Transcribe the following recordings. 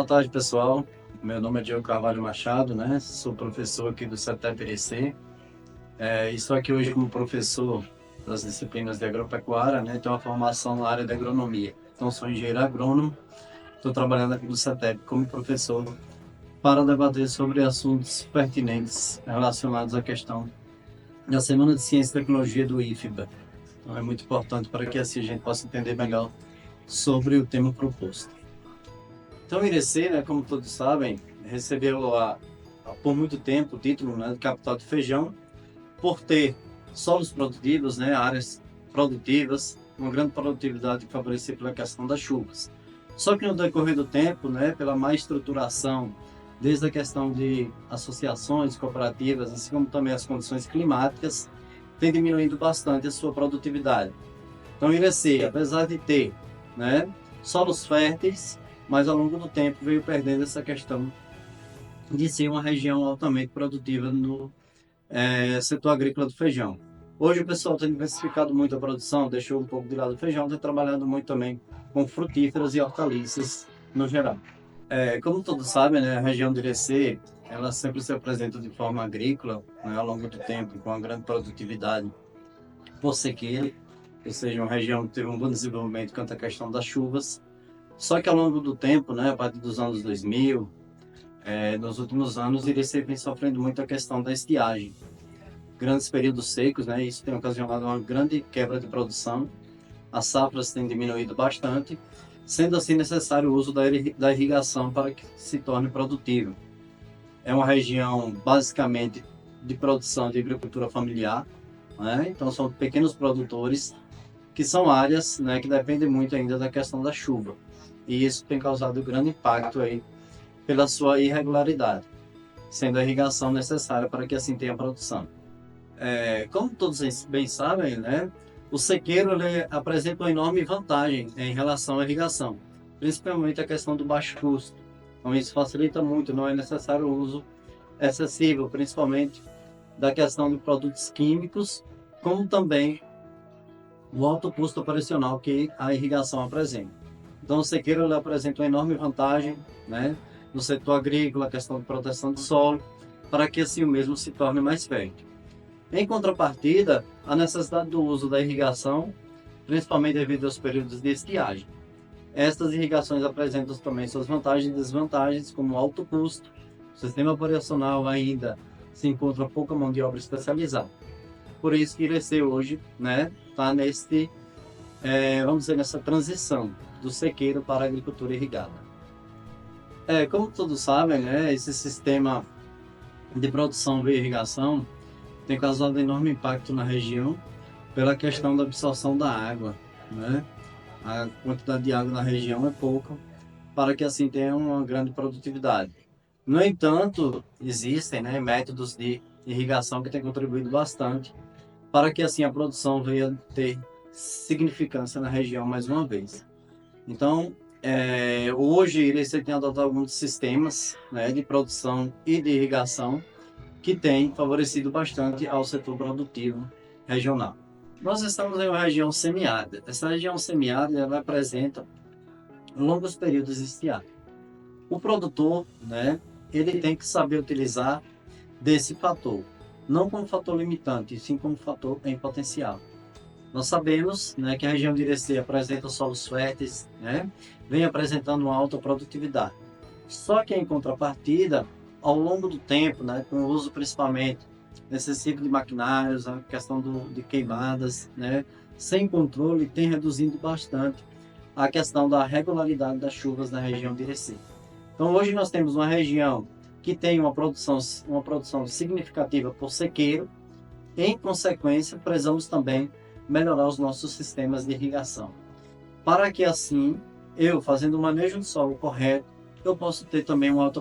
Boa tarde, pessoal. Meu nome é Diego Carvalho Machado, né? Sou professor aqui do CETEP Irecê. Estou aqui hoje como professor das disciplinas de agropecuária, né? Tenho uma formação na área de agronomia. Então, sou engenheiro agrônomo. Estou trabalhando aqui no CETEP como professor para debater sobre assuntos pertinentes relacionados à questão da Semana de Ciência e Tecnologia do IFBA. Então, é muito importante para que assim a gente possa entender melhor sobre o tema proposto. Então, o Irecê, né, como todos sabem, recebeu por muito tempo o título, né, de capital de feijão, por ter solos produtivos, né, áreas produtivas, uma grande produtividade favorecida pela questão das chuvas. Só que no decorrer do tempo, né, pela má estruturação, desde a questão de associações, cooperativas, assim como também as condições climáticas, tem diminuído bastante a sua produtividade. Então, o Irecê, apesar de ter, né, solos férteis, mas ao longo do tempo veio perdendo essa questão de ser uma região altamente produtiva no setor agrícola do feijão. Hoje o pessoal tem diversificado muito a produção, deixou um pouco de lado o feijão, tem trabalhado muito também com frutíferas e hortaliças no geral. Como todos sabem, né, a região do Irecê, ela sempre se apresenta de forma agrícola, né, ao longo do tempo, com uma grande produtividade por sequeira, ou seja, uma região que teve um bom desenvolvimento quanto à questão das chuvas. Só que ao longo do tempo, né, a partir dos anos 2000, nos últimos anos, Irecê vem sofrendo muito a questão da estiagem. Grandes períodos secos, né, isso tem ocasionado uma grande quebra de produção. As safras têm diminuído bastante, sendo assim necessário o uso da irrigação para que se torne produtivo. É uma região basicamente de produção de agricultura familiar, né, então são pequenos produtores que são áreas, né, que dependem muito ainda da questão da chuva. E isso tem causado grande impacto aí pela sua irregularidade, sendo a irrigação necessária para que assim tenha produção. Como todos bem sabem, né, o sequeiro ele apresenta uma enorme vantagem em relação à irrigação, principalmente a questão do baixo custo. Então isso facilita muito, não é necessário o uso excessivo, principalmente da questão de produtos químicos, como também o alto custo operacional que a irrigação apresenta. Então, o sequeiro ele apresenta uma enorme vantagem, né, no setor agrícola, a questão de proteção do solo, para que assim o mesmo se torne mais fértil. Em contrapartida, a necessidade do uso da irrigação, principalmente devido aos períodos de estiagem. Estas irrigações apresentam também suas vantagens e desvantagens, como alto custo, o sistema operacional ainda se encontra pouca mão de obra especializada. Por isso que Irecê hoje, né, está vamos dizer, nessa transição do sequeiro para a agricultura irrigada. Como todos sabem, né, esse sistema de produção via irrigação tem causado enorme impacto na região pela questão da absorção da água, né? A quantidade de água na região é pouca para que assim tenha uma grande produtividade. No entanto, existem, né, métodos de irrigação que têm contribuído bastante para que assim a produção venha ter significância na região mais uma vez. Então, hoje Irecê tem adotado alguns sistemas, né, de produção e de irrigação que tem favorecido bastante ao setor produtivo regional. Nós estamos em uma região semiárida. Essa região semiárida ela apresenta longos períodos estiários. O produtor, né, ele tem que saber utilizar desse fator, não como fator limitante, e sim como fator em potencial. Nós sabemos, né, que a região de Irecê apresenta solos férteis, né, vem apresentando uma alta produtividade. Só que em contrapartida, ao longo do tempo, né, com o uso principalmente excessivo de maquinários, a questão de queimadas, né, sem controle, tem reduzido bastante a questão da regularidade das chuvas na região de Irecê. Então hoje nós temos uma região que tem uma produção significativa por sequeiro. Em consequência, precisamos também melhorar os nossos sistemas de irrigação, para que assim, eu fazendo o manejo do solo correto, eu posso ter também uma alta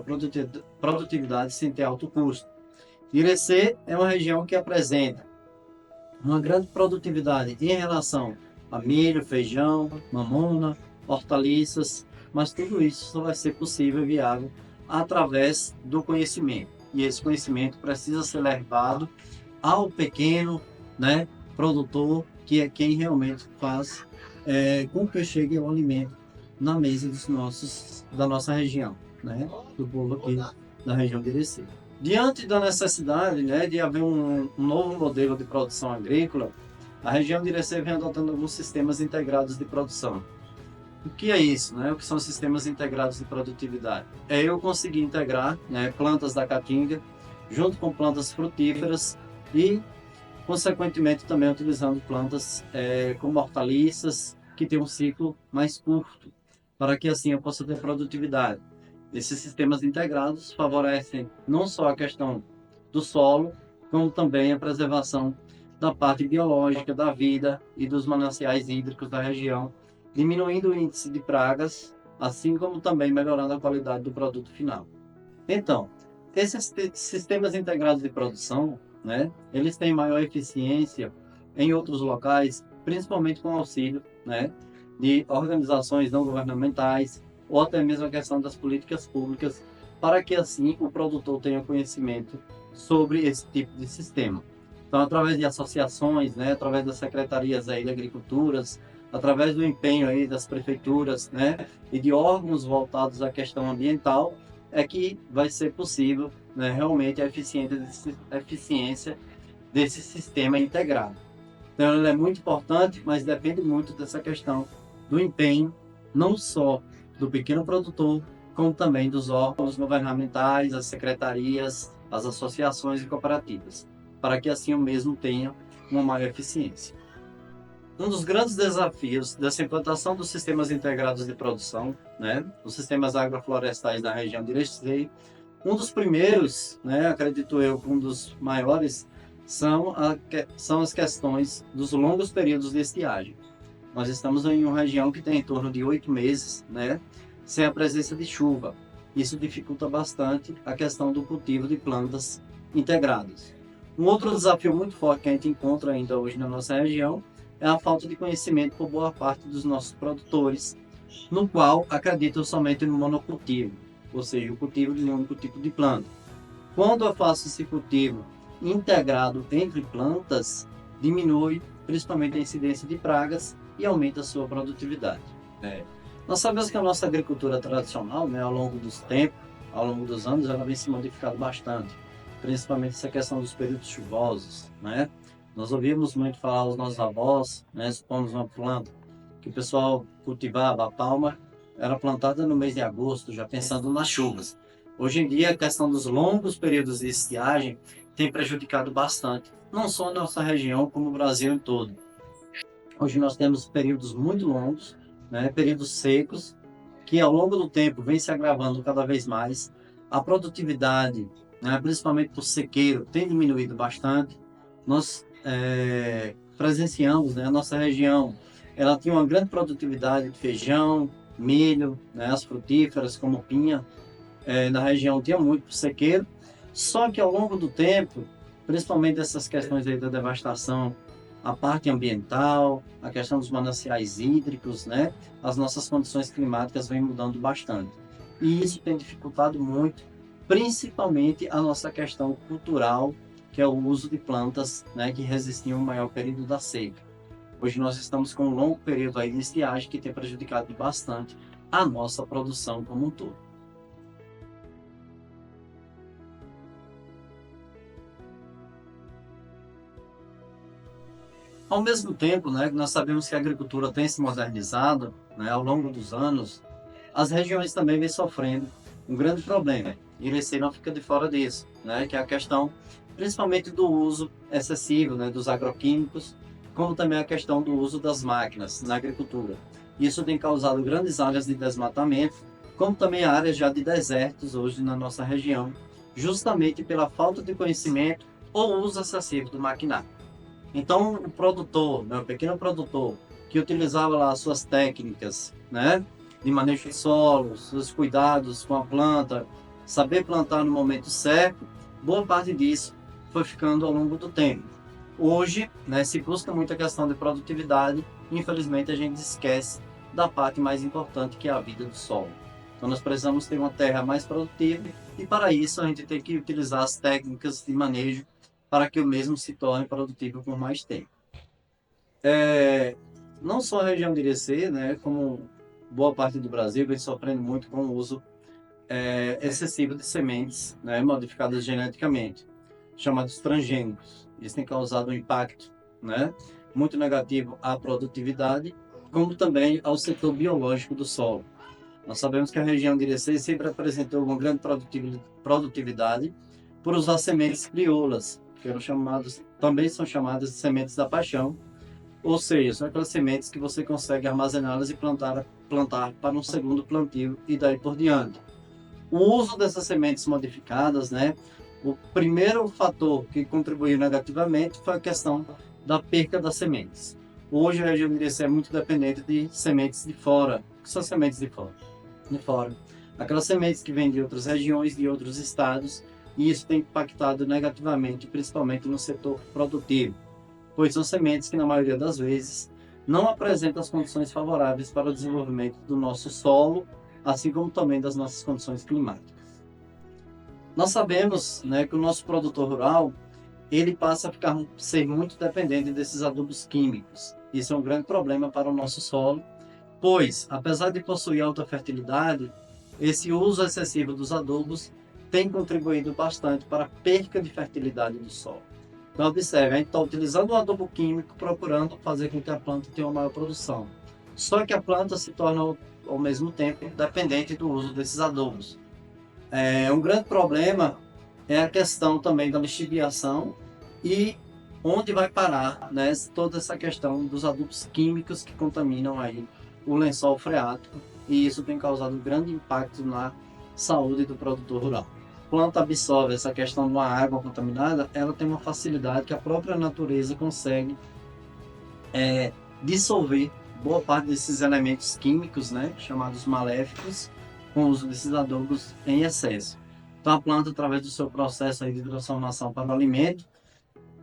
produtividade sem ter alto custo. Irecê é uma região que apresenta uma grande produtividade em relação a milho, feijão, mamona, hortaliças, mas tudo isso só vai ser possível e viável através do conhecimento. E esse conhecimento precisa ser levado ao pequeno, né, produtor, que é quem realmente faz com que chegue o alimento na mesa da nossa região. né, do povo aqui da região de Irecê. Diante da necessidade, né, de haver um novo modelo de produção agrícola, a região de Irecê vem adotando alguns sistemas integrados de produção. O que é isso, né? O que são sistemas integrados de produtividade? É eu conseguir integrar, né, plantas da caatinga junto com plantas frutíferas e, consequentemente, também utilizando plantas como hortaliças que têm um ciclo mais curto, para que assim eu possa ter produtividade. Esses sistemas integrados favorecem não só a questão do solo, como também a preservação da parte biológica da vida e dos mananciais hídricos da região, diminuindo o índice de pragas, assim como também melhorando a qualidade do produto final. Então, esses sistemas integrados de produção, né, eles têm maior eficiência em outros locais, principalmente com auxílio, né, de organizações não governamentais ou até mesmo a questão das políticas públicas, para que assim o produtor tenha conhecimento sobre esse tipo de sistema. Então, através de associações, né, através das secretarias aí de agriculturas, através do empenho aí das prefeituras, né, e de órgãos voltados à questão ambiental, é que vai ser possível, né, realmente a eficiência desse sistema integrado. Então, ele é muito importante, mas depende muito dessa questão do empenho, não só do pequeno produtor, como também dos órgãos governamentais, as secretarias, as associações e cooperativas, para que assim o mesmo tenha uma maior eficiência. Um dos grandes desafios dessa implantação dos sistemas integrados de produção, né, os sistemas agroflorestais da região de Irecê, um dos primeiros, né, acredito eu, um dos maiores, são as questões dos longos períodos de estiagem. Nós estamos em uma região que tem em torno de 8 meses, né, sem a presença de chuva. Isso dificulta bastante a questão do cultivo de plantas integradas. Um outro desafio muito forte que a gente encontra ainda hoje na nossa região é a falta de conhecimento por boa parte dos nossos produtores, no qual acreditam somente no monocultivo, ou seja, o cultivo de um único tipo de planta. Quando eu faço esse cultivo integrado entre plantas, diminui principalmente a incidência de pragas e aumenta a sua produtividade. Nós sabemos que a nossa agricultura tradicional, né, ao longo dos tempos, ao longo dos anos, ela vem se modificando bastante, principalmente essa questão dos períodos chuvosos, né? Nós ouvimos muito falar os nossos avós, né, supomos uma planta que o pessoal cultivava, a palma, era plantada no mês de agosto, já pensando nas chuvas. Hoje em dia, a questão dos longos períodos de estiagem tem prejudicado bastante, não só a nossa região, como o Brasil em todo. Hoje nós temos períodos muito longos, né, períodos secos, que ao longo do tempo vem se agravando cada vez mais. A produtividade, né, principalmente por sequeiro, tem diminuído bastante. Nós presenciamos, né, a nossa região, ela tinha uma grande produtividade de feijão, milho, né, as frutíferas como pinha, na região tinha muito sequeiro, só que ao longo do tempo, principalmente essas questões aí da devastação, a parte ambiental, a questão dos mananciais hídricos, né, as nossas condições climáticas vêm mudando bastante. E isso tem dificultado muito, principalmente a nossa questão cultural, que é o uso de plantas, né, que resistiam ao maior período da seca. Hoje nós estamos com um longo período aí de estiagem que tem prejudicado bastante a nossa produção como um todo. Ao mesmo tempo, né, nós sabemos que a agricultura tem se modernizado, né, ao longo dos anos, as regiões também vêm sofrendo um grande problema. E Irecê não fica de fora disso, né, que é a questão principalmente do uso excessivo, né, dos agroquímicos, como também a questão do uso das máquinas na agricultura. Isso tem causado grandes áreas de desmatamento, como também áreas já de desertos hoje na nossa região, justamente pela falta de conhecimento ou uso excessivo do maquinário. Então, o produtor, né, o pequeno produtor, que utilizava lá as suas técnicas, né, de manejo de solo, seus cuidados com a planta, saber plantar no momento certo, boa parte disso foi ficando ao longo do tempo. Hoje, né, se busca muita questão de produtividade, e infelizmente a gente esquece da parte mais importante, que é a vida do solo. Então, nós precisamos ter uma terra mais produtiva e, para isso, a gente tem que utilizar as técnicas de manejo para que o mesmo se torne produtivo por mais tempo. Não só a região de Irecê, né, como boa parte do Brasil, vem sofrendo muito com o uso excessivo de sementes, né, modificadas geneticamente, chamados transgênicos. Isso tem causado um impacto, né, muito negativo à produtividade, como também ao setor biológico do solo. Nós sabemos que a região de Irecê sempre apresentou uma grande produtividade por usar sementes crioulas, que eram chamadas, também são chamadas de sementes da paixão, ou seja, são aquelas sementes que você consegue armazená-las e plantar para um segundo plantio e daí por diante. O uso dessas sementes modificadas, né, o primeiro fator que contribuiu negativamente foi a questão da perca das sementes. Hoje a região de Irecê é muito dependente de sementes de fora. O que são sementes de fora? De fora. Aquelas sementes que vêm de outras regiões, de outros estados, e isso tem impactado negativamente, principalmente no setor produtivo, pois são sementes que, na maioria das vezes, não apresentam as condições favoráveis para o desenvolvimento do nosso solo, assim como também das nossas condições climáticas. Nós sabemos, né, que o nosso produtor rural ele passa a ser muito dependente desses adubos químicos. Isso é um grande problema para o nosso solo, pois, apesar de possuir alta fertilidade, esse uso excessivo dos adubos tem contribuído bastante para a perca de fertilidade do solo. Então, observe, a gente está utilizando o adubo químico procurando fazer com que a planta tenha uma maior produção. Só que a planta se torna, ao mesmo tempo, dependente do uso desses adubos. Um grande problema é a questão também da lixiviação e onde vai parar, né, toda essa questão dos adubos químicos que contaminam aí o lençol freático, e isso tem causado um grande impacto na saúde do produtor rural. A planta absorve essa questão de uma água contaminada, ela tem uma facilidade que a própria natureza consegue dissolver boa parte desses elementos químicos, né, chamados maléficos, com o uso desses adubos em excesso. Então a planta, através do seu processo aí de transformação para o alimento,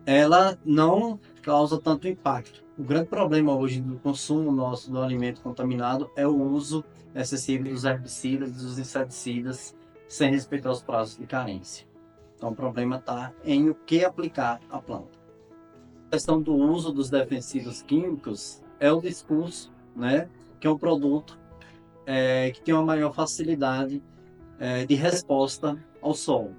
ela não causa tanto impacto. O grande problema hoje do consumo nosso do alimento contaminado é o uso excessivo dos herbicidas, dos inseticidas, sem respeitar os prazos de carência. Então o problema está em o que aplicar à planta. A questão do uso dos defensivos químicos é o discurso, né, que é um produto que tem uma maior facilidade de resposta ao solo,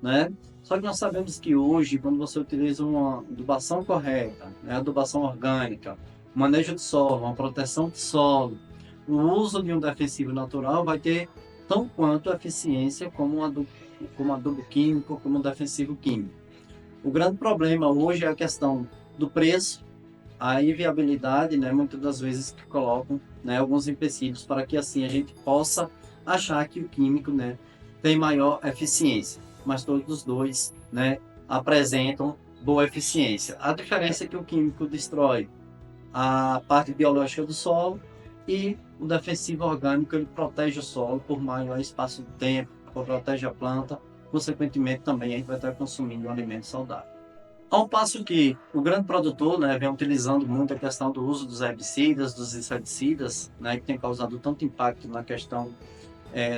né? Só que nós sabemos que hoje, quando você utiliza uma adubação correta, né, adubação orgânica, manejo de solo, uma proteção de solo, o uso de um defensivo natural vai ter tão quanto eficiência como um adubo químico, como um defensivo químico. O grande problema hoje é a questão do preço, a inviabilidade, né, muitas das vezes que colocam, né, alguns empecilhos para que assim a gente possa achar que o químico, né, tem maior eficiência, mas todos os dois, né, apresentam boa eficiência. A diferença é que o químico destrói a parte biológica do solo e o defensivo orgânico ele protege o solo por maior espaço de tempo, protege a planta, consequentemente também a gente vai estar consumindo um alimento saudável. Ao passo que o grande produtor, né, vem utilizando muito a questão do uso dos herbicidas, dos inseticidas, né, que tem causado tanto impacto na questão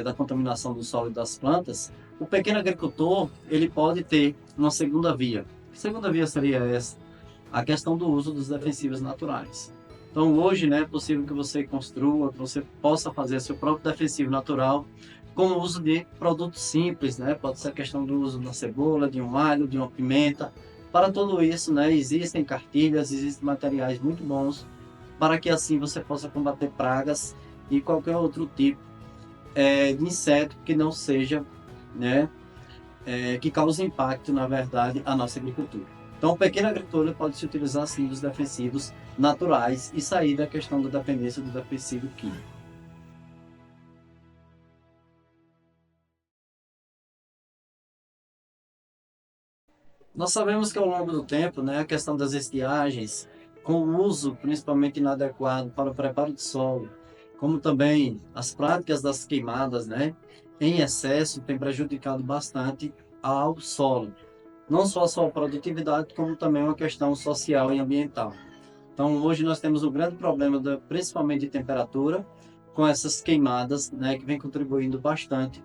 da contaminação do solo e das plantas, o pequeno agricultor ele pode ter uma segunda via. Que segunda via seria essa? A questão do uso dos defensivos naturais. Então hoje, né, é possível que você construa, que você possa fazer seu próprio defensivo natural com o uso de produtos simples, né? Pode ser a questão do uso da cebola, de um alho, de uma pimenta. Para tudo isso, né, existem cartilhas, existem materiais muito bons para que assim você possa combater pragas e qualquer outro tipo de inseto que não seja, né, que cause impacto, na verdade, à nossa agricultura. Então, o pequeno agricultor pode se utilizar, sim, dos defensivos naturais e sair da questão da dependência do defensivo químico. Nós sabemos que ao longo do tempo, né, a questão das estiagens, com o uso principalmente inadequado para o preparo de solo, como também as práticas das queimadas, né, em excesso, tem prejudicado bastante ao solo. Não só a sua produtividade, como também uma questão social e ambiental. Então, hoje nós temos um grande problema, principalmente de temperatura, com essas queimadas, né, que vem contribuindo bastante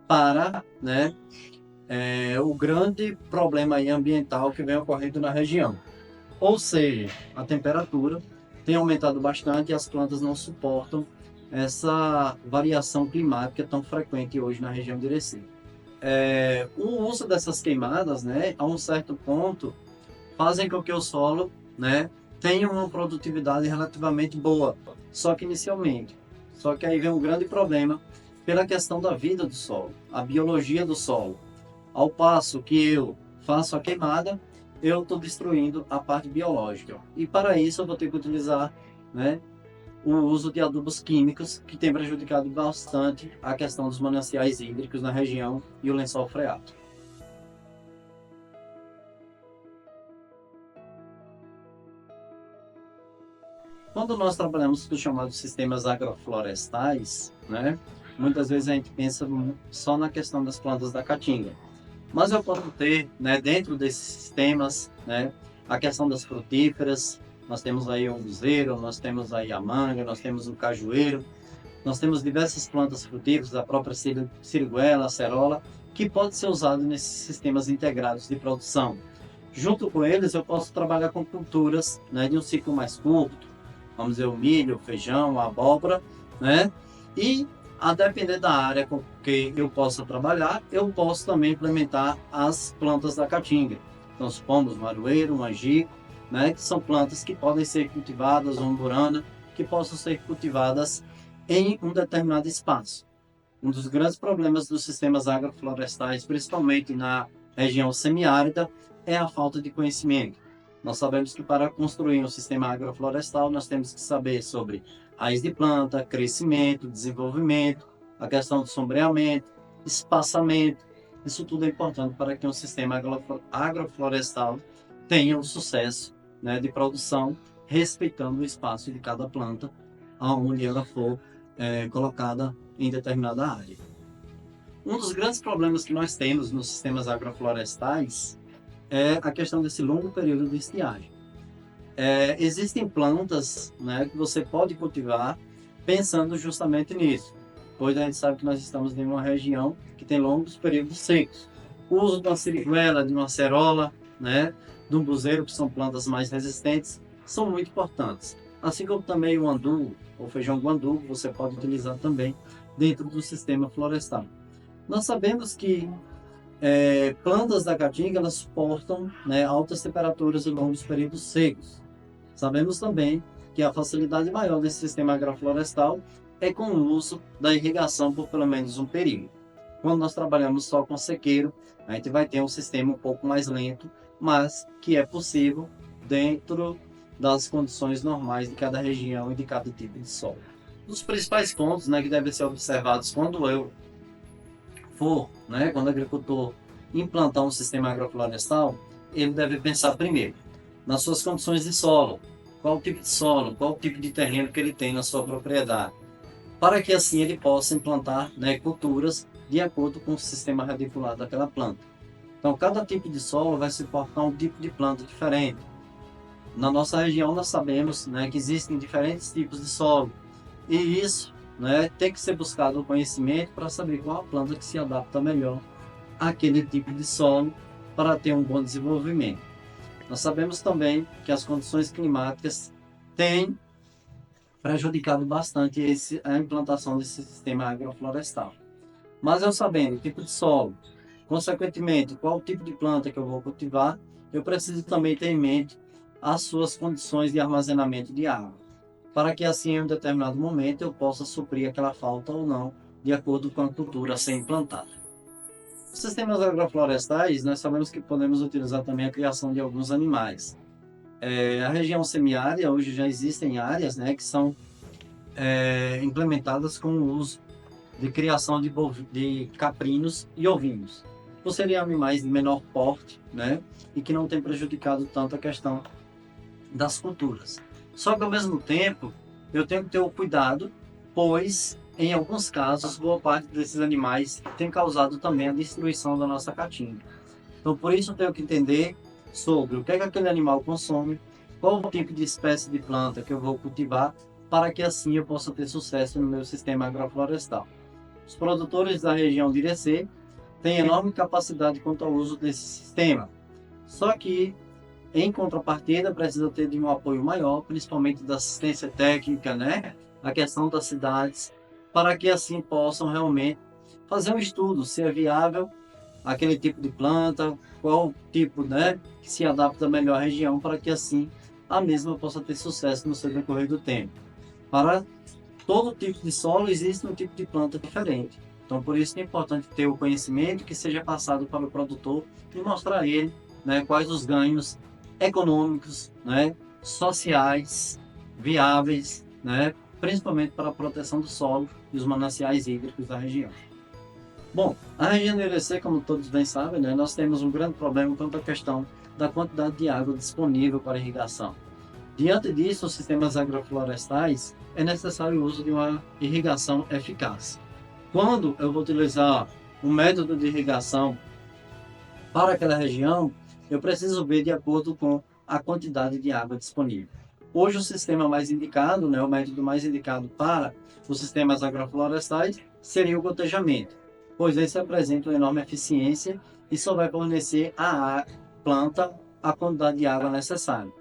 para, né, o grande problema aí ambiental que vem ocorrendo na região. Ou seja, a temperatura tem aumentado bastante e as plantas não suportam essa variação climática tão frequente hoje na região de Irecê. O uso dessas queimadas, né, a um certo ponto, fazem com que o solo, né, tenha uma produtividade relativamente boa, só que inicialmente. Só que aí vem um grande problema pela questão da vida do solo, a biologia do solo. Ao passo que eu faço a queimada, eu estou destruindo a parte biológica. E para isso eu vou ter que utilizar, né, o uso de adubos químicos, que tem prejudicado bastante a questão dos mananciais hídricos na região e o lençol freático. Quando nós trabalhamos com os chamados sistemas agroflorestais, né, muitas vezes a gente pensa só na questão das plantas da caatinga. Mas eu posso ter, né, dentro desses sistemas, né, a questão das frutíferas. Nós temos aí o umbuzeiro, nós temos aí a manga, nós temos o cajueiro, nós temos diversas plantas frutíferas, a própria siriguela, a cerola, que pode ser usado nesses sistemas integrados de produção. Junto com eles, eu posso trabalhar com culturas, né, de um ciclo mais curto, vamos dizer, o milho, o feijão, a abóbora, né? E, a depender da área com que eu possa trabalhar, eu posso também implementar as plantas da caatinga. Então, os pomos, maroeiro, manjico, né? Que são plantas que podem ser cultivadas, ou umburana, que possam ser cultivadas em um determinado espaço. Um dos grandes problemas dos sistemas agroflorestais, principalmente na região semiárida, é a falta de conhecimento. Nós sabemos que para construir um sistema agroflorestal, nós temos que saber sobre raiz de planta, crescimento, desenvolvimento, a questão do sombreamento, espaçamento. Isso tudo é importante para que um sistema agroflorestal tenha um sucesso, né, de produção, respeitando o espaço de cada planta, aonde ela for colocada em determinada área. Um dos grandes problemas que nós temos nos sistemas agroflorestais é a questão desse longo período de estiagem. Existem plantas, né, que você pode cultivar pensando justamente nisso, pois a gente sabe que nós estamos em uma região que tem longos períodos secos. O uso de uma siriguela, de uma acerola, né, de um buzeiro, que são plantas mais resistentes, são muito importantes. Assim como também o andu, ou feijão guandu, você pode utilizar também dentro do sistema florestal. Nós sabemos que plantas da caatinga elas suportam, né, altas temperaturas e longos períodos secos. Sabemos também que a facilidade maior desse sistema agroflorestal é com o uso da irrigação por pelo menos um período. Quando nós trabalhamos só com sequeiro, a gente vai ter um sistema um pouco mais lento, mas que é possível dentro das condições normais de cada região e de cada tipo de solo. Um dos principais pontos, né, que devem ser observados quando eu for, né, quando o agricultor implantar um sistema agroflorestal, ele deve pensar primeiro nas suas condições de solo, qual tipo de solo, qual tipo de terreno que ele tem na sua propriedade, para que assim ele possa implantar, né, culturas de acordo com o sistema radicular daquela planta. Então, cada tipo de solo vai suportar um tipo de planta diferente. Na nossa região, nós sabemos, né, que existem diferentes tipos de solo, e isso, né, tem que ser buscado o conhecimento para saber qual a planta que se adapta melhor àquele tipo de solo para ter um bom desenvolvimento. Nós sabemos também que as condições climáticas têm prejudicado bastante a implantação desse sistema agroflorestal. Mas eu sabendo o tipo de solo, consequentemente, qual o tipo de planta que eu vou cultivar, eu preciso também ter em mente as suas condições de armazenamento de água, para que assim, em um determinado momento, eu possa suprir aquela falta ou não, de acordo com a cultura a ser implantada. Os sistemas agroflorestais, nós sabemos que podemos utilizar também a criação de alguns animais. A região semiárida, hoje já existem áreas, né, que são implementadas com o uso de criação de caprinos e ovinos. Ou seriam animais de menor porte, né, e que não tem prejudicado tanto a questão das culturas. Só que ao mesmo tempo, eu tenho que ter o cuidado, pois em alguns casos, boa parte desses animais tem causado também a destruição da nossa caatinga. Então, por isso, eu tenho que entender sobre o que é que aquele animal consome, qual o tipo de espécie de planta que eu vou cultivar, para que assim eu possa ter sucesso no meu sistema agroflorestal. Os produtores da região de Irecê têm enorme capacidade quanto ao uso desse sistema. Só que, em contrapartida, precisa ter de um apoio maior, principalmente da assistência técnica, né? a questão das cidades, para que assim possam realmente fazer um estudo se é viável aquele tipo de planta, qual tipo, né, que se adapta melhor à região, para que assim a mesma possa ter sucesso no seu decorrer do tempo. Para todo tipo de solo existe um tipo de planta diferente. Então, por isso que é importante ter o conhecimento que seja passado para o produtor e mostrar a ele, né, quais os ganhos econômicos, né, sociais, viáveis, né, principalmente para a proteção do solo e os mananciais hídricos da região. Bom, a região do Irecê, como todos bem sabem, né, nós temos um grande problema quanto à questão da quantidade de água disponível para irrigação. Diante disso, os sistemas agroflorestais é necessário o uso de uma irrigação eficaz. Quando eu vou utilizar um método de irrigação para aquela região, eu preciso ver de acordo com a quantidade de água disponível. Hoje o sistema mais indicado, né, o método mais indicado para os sistemas agroflorestais seria o gotejamento, pois esse apresenta uma enorme eficiência e só vai fornecer à planta a quantidade de água necessária,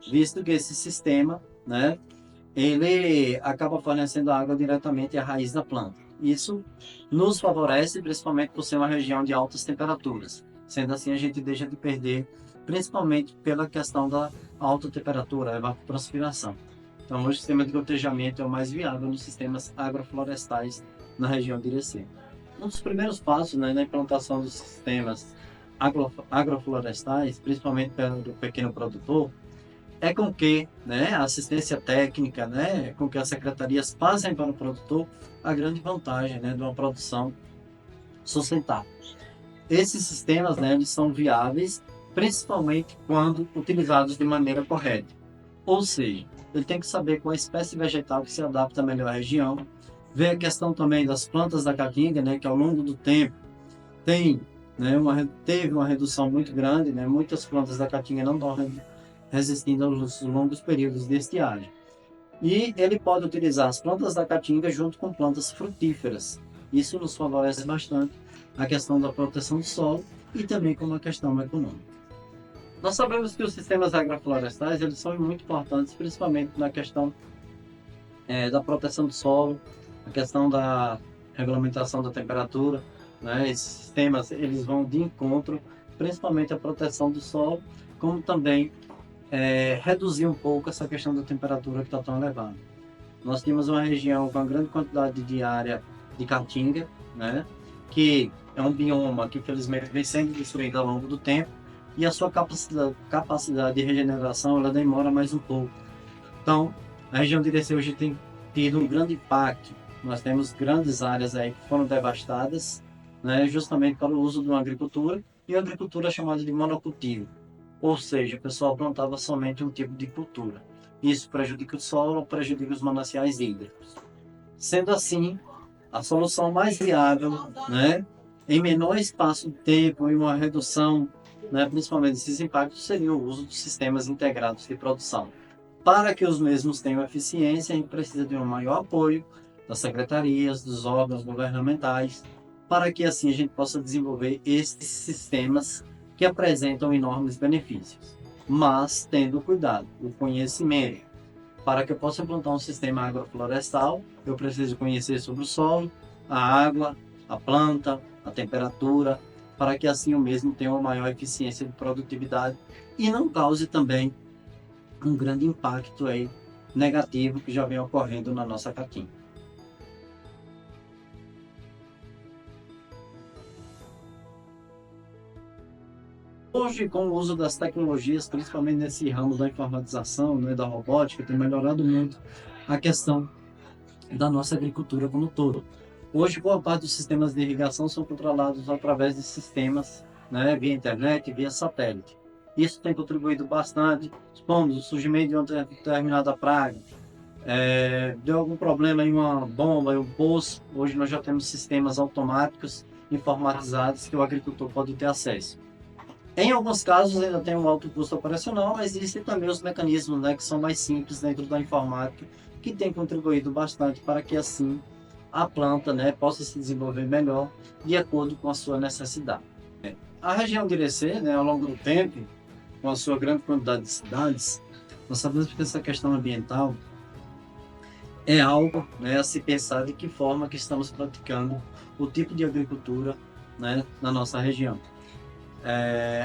visto que esse sistema, né, ele acaba fornecendo água diretamente à raiz da planta. Isso nos favorece, principalmente por ser uma região de altas temperaturas. Sendo assim, a gente deixa de perder, principalmente pela questão da alta temperatura, a evapotranspiração. Então, hoje o sistema de gotejamento é o mais viável nos sistemas agroflorestais na região de Irecê. Um dos primeiros passos, né, na implantação dos sistemas agroflorestais, principalmente pelo pequeno produtor, é com que, né, a assistência técnica, né, com que as secretarias passem para o produtor a grande vantagem, né, de uma produção sustentável. Esses sistemas, né, eles são viáveis, principalmente quando utilizados de maneira correta. Ou seja, ele tem que saber qual a espécie vegetal que se adapta melhor à região, ver a questão também das plantas da caatinga, né, que ao longo do tempo tem, né, teve uma redução muito grande, né, muitas plantas da caatinga não estão resistindo aos longos períodos de estiagem. E ele pode utilizar as plantas da caatinga junto com plantas frutíferas. Isso nos favorece bastante a questão da proteção do solo e também como a questão econômica. Nós sabemos que os sistemas agroflorestais eles são muito importantes, principalmente na questão da proteção do solo, a questão da regulamentação da temperatura, né? Esses sistemas eles vão de encontro, principalmente à proteção do solo, como também reduzir um pouco essa questão da temperatura que está tão elevada. Nós temos uma região com uma grande quantidade de área de caatinga, né? Que é um bioma que infelizmente vem sendo destruído ao longo do tempo e a sua capacidade de regeneração ela demora mais um pouco. Então, a região de Irecê hoje tem tido um grande impacto. Nós temos grandes áreas aí que foram devastadas, né, justamente para o uso de uma agricultura, e a agricultura é chamada de monocultivo. Ou seja, o pessoal plantava somente um tipo de cultura. Isso prejudica o solo, prejudica os mananciais hídricos. Sendo assim, a solução mais viável, né, em menor espaço de tempo e uma redução, né, principalmente desses impactos, seria o uso dos sistemas integrados de produção. Para que os mesmos tenham eficiência, a gente precisa de um maior apoio das secretarias, dos órgãos governamentais, para que assim a gente possa desenvolver estes sistemas que apresentam enormes benefícios. Mas tendo cuidado, o conhecimento. Para que eu possa implantar um sistema agroflorestal, eu preciso conhecer sobre o solo, a água, a planta, a temperatura, para que assim o mesmo tenha uma maior eficiência de produtividade e não cause também um grande impacto aí negativo que já vem ocorrendo na nossa caatinga. Hoje, com o uso das tecnologias, principalmente nesse ramo da informatização, né, da robótica, tem melhorado muito a questão da nossa agricultura como um todo. Hoje, boa parte dos sistemas de irrigação são controlados através de sistemas, né, via internet, via satélite. Isso tem contribuído bastante, supondo o surgimento de uma determinada praga, deu algum problema em uma bomba, em um poço, hoje nós já temos sistemas automáticos, informatizados, que o agricultor pode ter acesso. Em alguns casos ainda tem um alto custo operacional, mas existem também os mecanismos, né, que são mais simples dentro da informática, que têm contribuído bastante para que assim a planta, né, possa se desenvolver melhor de acordo com a sua necessidade. A região de Irecê, né, ao longo do tempo, com a sua grande quantidade de cidades, nós sabemos que essa questão ambiental é algo, né, a se pensar de que forma que estamos praticando o tipo de agricultura, né, na nossa região.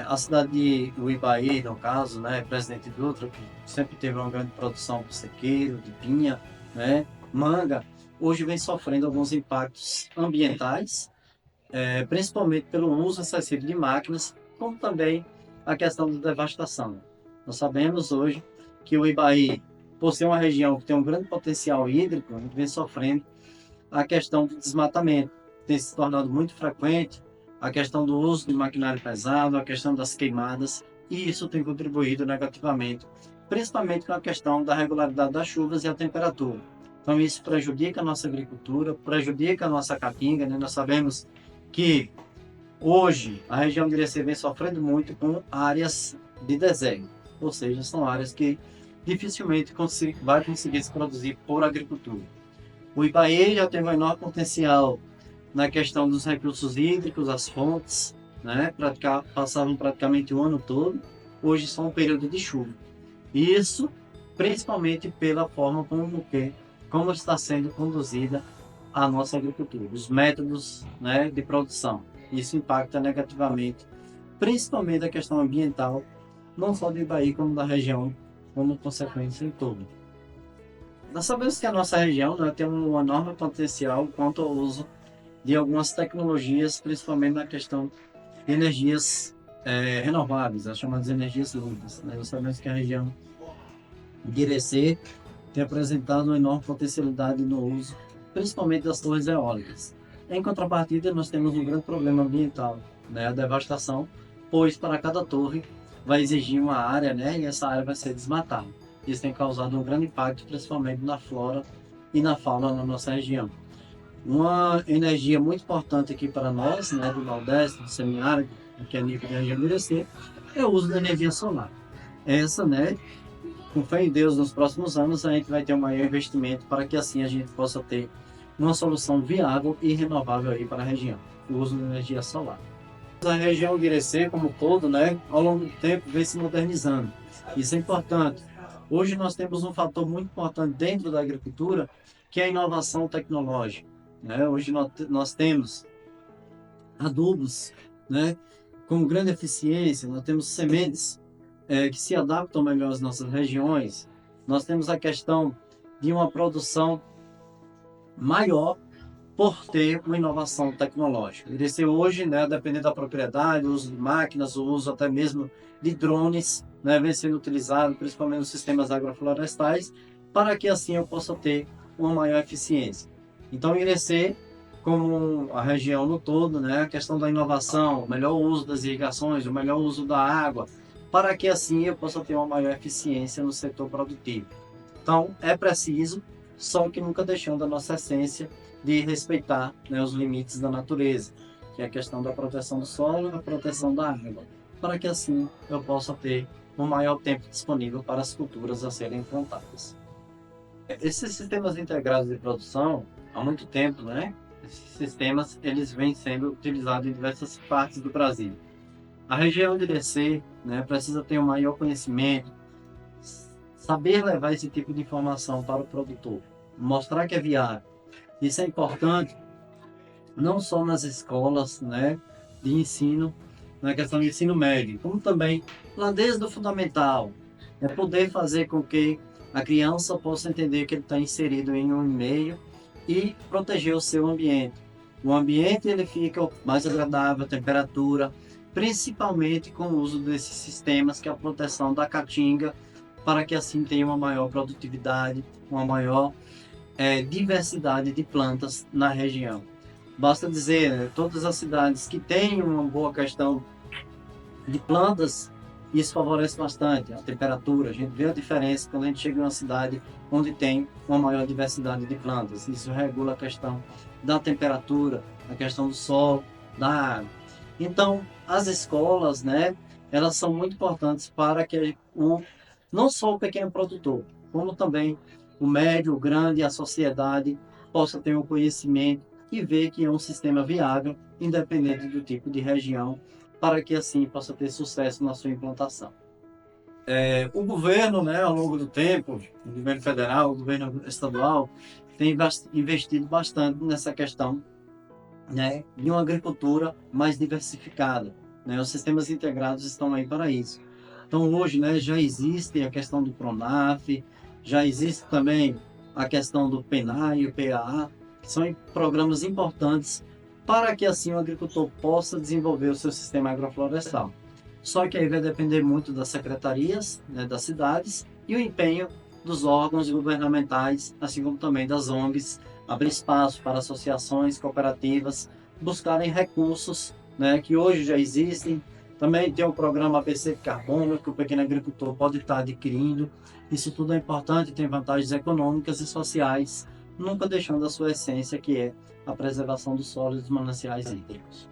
A cidade de Uibaí, no caso, né, Presidente Dutra, que sempre teve uma grande produção de sequeiro, de pinha, né, manga, hoje vem sofrendo alguns impactos ambientais, principalmente pelo uso excessivo de máquinas, como também a questão da devastação. Nós sabemos hoje que o Ibaí, por ser uma região que tem um grande potencial hídrico, vem sofrendo a questão do desmatamento. Tem se tornado muito frequente a questão do uso de maquinário pesado, a questão das queimadas, e isso tem contribuído negativamente, principalmente com a questão da regularidade das chuvas e a temperatura. Então isso prejudica a nossa agricultura, prejudica a nossa caatinga, né? Nós sabemos que hoje a região de Irecê vem sofrendo muito com áreas de deserto, ou seja, são áreas que dificilmente vai conseguir se produzir por agricultura. O Ibaê já tem um enorme potencial na questão dos recursos hídricos, as fontes, né? Passavam praticamente o ano todo, hoje só um período de chuva. Isso principalmente pela forma como está sendo conduzida a nossa agricultura, os métodos, né, de produção. Isso impacta negativamente, principalmente a questão ambiental, não só do Ibaí, como da região, como consequência em todo. Nós sabemos que a nossa região, né, tem um enorme potencial quanto ao uso de algumas tecnologias, principalmente na questão de energias renováveis, as chamadas energias limpas, né? Nós sabemos que a região de Irecê tem apresentado uma enorme potencialidade no uso, principalmente das torres eólicas. Em contrapartida, nós temos um grande problema ambiental, né, a devastação, pois para cada torre vai exigir uma área, né, e essa área vai ser desmatada. Isso tem causado um grande impacto, principalmente na flora e na fauna na nossa região. Uma energia muito importante aqui para nós, né, do Nordeste, do semiárido, que é a nível da região do Irecê, é o uso da energia solar. Essa, né, com fé em Deus, nos próximos anos a gente vai ter um maior investimento para que assim a gente possa ter uma solução viável e renovável aí para a região, o uso da energia solar. A região de Irecê, como um todo, né, ao longo do tempo vem se modernizando. Isso é importante. Hoje nós temos um fator muito importante dentro da agricultura, que é a inovação tecnológica, né? Hoje nós temos adubos, né, com grande eficiência, nós temos sementes que se adaptam melhor às nossas regiões. Nós temos a questão de uma produção maior por ter uma inovação tecnológica. Irecê hoje, né, dependendo da propriedade, o uso de máquinas, o uso até mesmo de drones, né, vem sendo utilizado principalmente nos sistemas agroflorestais, para que assim eu possa ter uma maior eficiência. Então, Irecê, como a região no todo, né, a questão da inovação, o melhor uso das irrigações, o melhor uso da água, para que assim eu possa ter uma maior eficiência no setor produtivo. Então, é preciso, só que nunca deixando a nossa essência de respeitar, né, os limites da natureza, que é a questão da proteção do solo e da proteção da água, para que assim eu possa ter um maior tempo disponível para as culturas a serem plantadas. Esses sistemas integrados de produção, há muito tempo, né? Esses sistemas eles vêm sendo utilizados em diversas partes do Brasil. A região de Irecê, né, precisa ter um maior conhecimento, saber levar esse tipo de informação para o produtor, mostrar que é viável. Isso é importante não só nas escolas, né, de ensino, na questão de ensino médio, como também lá desde o fundamental, é poder fazer com que a criança possa entender que ele está inserido em um meio e proteger o seu ambiente. O ambiente ele fica mais agradável, a temperatura, principalmente com o uso desses sistemas que é a proteção da caatinga, para que assim tenha uma maior produtividade, uma maior diversidade de plantas na região. Basta dizer, né, todas as cidades que têm uma boa questão de plantas, isso favorece bastante a temperatura. A gente vê a diferença quando a gente chega em uma cidade onde tem uma maior diversidade de plantas. Isso regula a questão da temperatura, a questão do sol, da água. Então, as escolas, né, elas são muito importantes para que não só o pequeno produtor, como também o médio, o grande e a sociedade possa ter um conhecimento e ver que é um sistema viável, independente do tipo de região, para que assim possa ter sucesso na sua implantação. O governo, né, ao longo do tempo, o governo federal, o governo estadual, tem investido bastante nessa questão, né, de uma agricultura mais diversificada, né? Os sistemas integrados estão aí para isso. Então, hoje, né, já existe a questão do Pronaf, já existe também a questão do PENAI e o PAA, que são programas importantes para que, assim, o agricultor possa desenvolver o seu sistema agroflorestal. Só que aí vai depender muito das secretarias, né, das cidades e o empenho dos órgãos governamentais, assim como também das ONGs, abrir espaço para associações, cooperativas, buscarem recursos, né, que hoje já existem. Também tem o programa ABC Carbono, que o pequeno agricultor pode estar adquirindo. Isso tudo é importante, tem vantagens econômicas e sociais, nunca deixando a sua essência, que é a preservação do solo e dos mananciais hídricos.